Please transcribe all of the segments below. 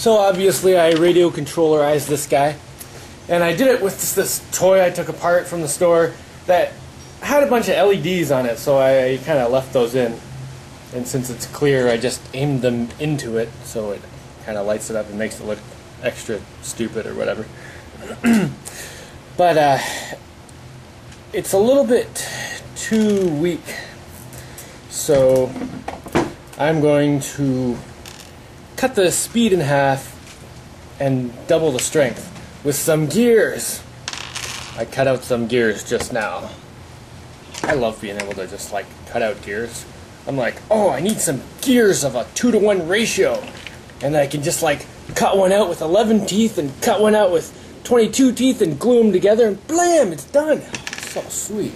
So obviously I radio controllerized this guy, and I did it with this toy I took apart from the store that had a bunch of LEDs on it, so I kind of left those in. And since it's clear, I just aimed them into it, so it kind of lights it up and makes it look extra stupid or whatever. But it's a little bit too weak, so I'm going to cut the speed in half and double the strength with some gears. I cut out some gears just now. I love being able to just like cut out gears. I'm like, oh, I need some gears of a 2-to-1 ratio, and I can just like cut one out with 11 teeth and cut one out with 22 teeth and glue them together, and blam, it's done. It's so sweet.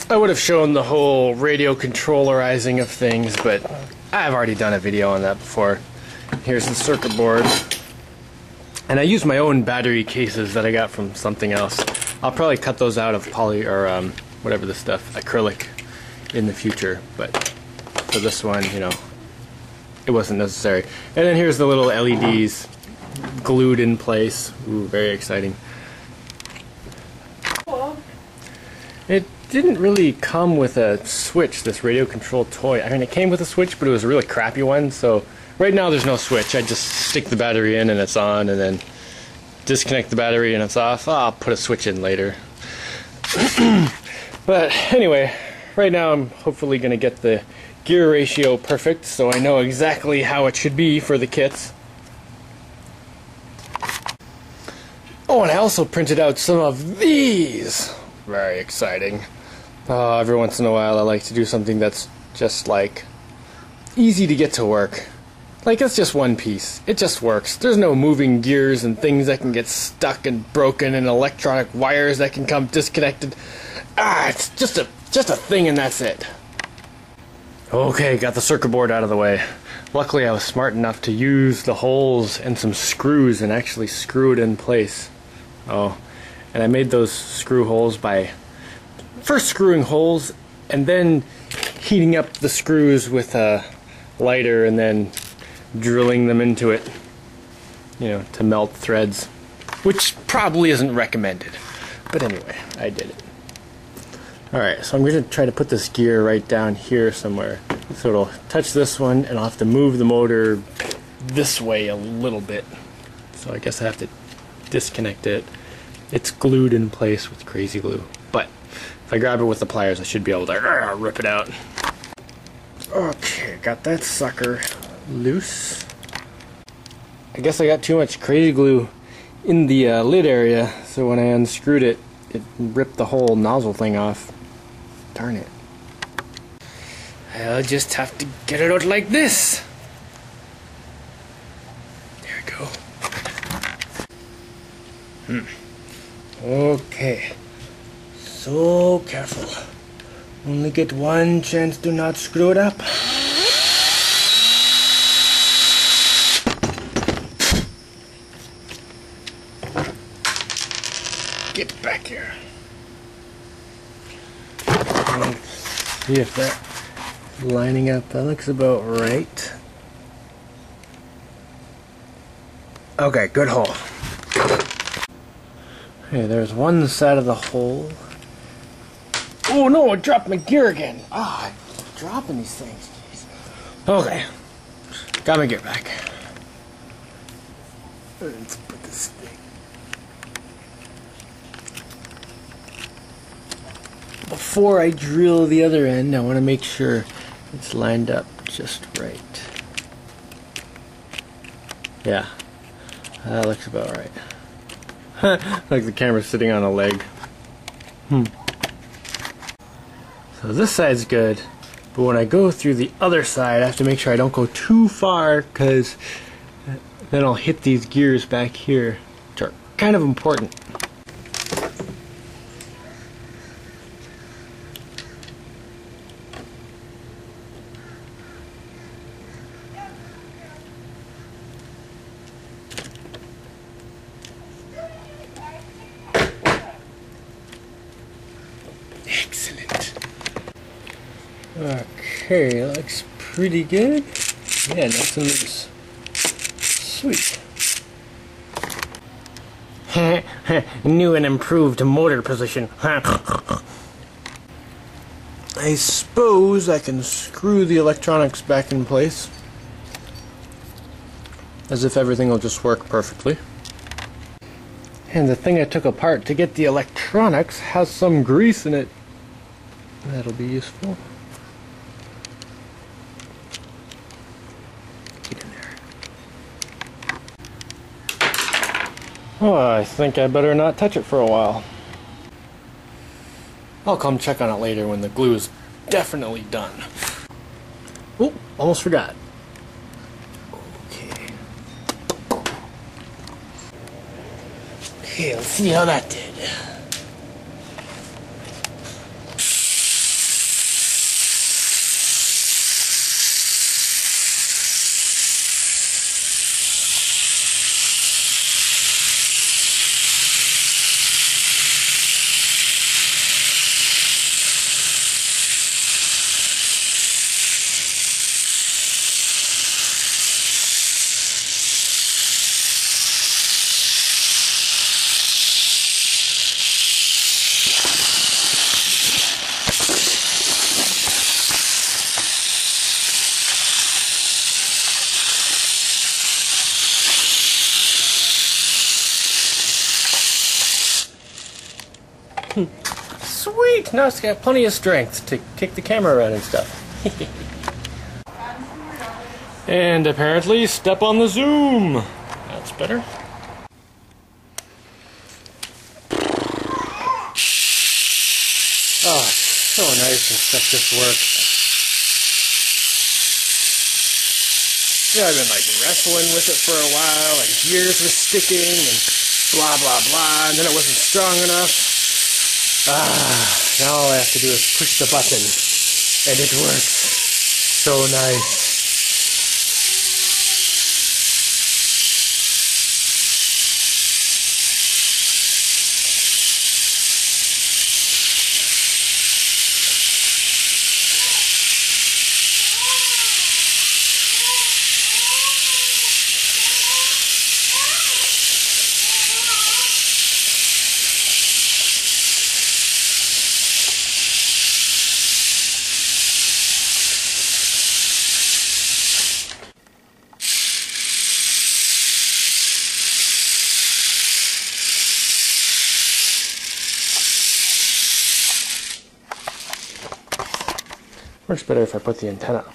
I would have shown the whole radio controllerizing of things, but I've already done a video on that before. Here's the circuit board, and I use my own battery cases that I got from something else. I'll probably cut those out of poly or whatever the stuff, acrylic, in the future, but for this one, you know, it wasn't necessary. And then here's the little LEDs glued in place. Ooh, very exciting. It didn't really come with a switch, this radio controlled toy. I mean, it came with a switch, but it was a really crappy one, so right now there's no switch. I just stick the battery in and it's on, and then disconnect the battery and it's off. I'll put a switch in later. But anyway, right now I'm hopefully going to get the gear ratio perfect, so I know exactly how it should be for the kits. Oh, and I also printed out some of these. Very exciting. Every once in a while I like to do something that's just like easy to get to work. Like, it's just one piece. It just works. There's no moving gears and things that can get stuck and broken and electronic wires that can come disconnected. It's just a thing, and that's it. Okay, got the circuit board out of the way. Luckily I was smart enough to use the holes and some screws and actually screw it in place. Oh, and I made those screw holes by first screwing holes and then heating up the screws with a lighter and then drilling them into it, you know, to melt threads, which probably isn't recommended, but anyway, I did it. Alright, so I'm going to try to put this gear right down here somewhere, so it'll touch this one, and I'll have to move the motor this way a little bit, so I guess I have to disconnect it. It's glued in place with crazy glue, but if I grab it with the pliers I should be able to rip it out. Okay, got that sucker loose. I guess I got too much crazy glue in the lid area, so when I unscrewed it, it ripped the whole nozzle thing off. Darn it. I'll just have to get it out like this. There we go. Okay. So careful. Only get one chance to not screw it up. Get back here. See if that's lining up. That looks about right. Okay, good hole. Okay, there's one side of the hole. Oh no, I dropped my gear again. I'm dropping these things. Jeez. Okay, got my gear back. Let's put this thing. Before I drill the other end, I want to make sure it's lined up just right. Yeah, that looks about right. Like the camera's sitting on a leg. So this side's good, but when I go through the other side, I have to make sure I don't go too far, because then I'll hit these gears back here, which are kind of important. Excellent. Okay, looks pretty good. Yeah, nice and loose. Sweet. New and improved motor position. I suppose I can screw the electronics back in place, as if everything will just work perfectly. And the thing I took apart to get the electronics has some grease in it. That'll be useful. Get in there. Oh, I think I better not touch it for a while. I'll come check on it later when the glue is definitely done. Oh, almost forgot. Okay. Okay, let's see how that did. Sweet! Now it's got plenty of strength to kick the camera around and stuff. And apparently step on the zoom. That's better. Oh, it's so nice and stuff just works. Yeah, I've been like wrestling with it for a while, and gears were sticking, and blah blah blah, and then it wasn't strong enough. Now all I have to do is push the button, and it works. So nice. Works better if I put the antenna up.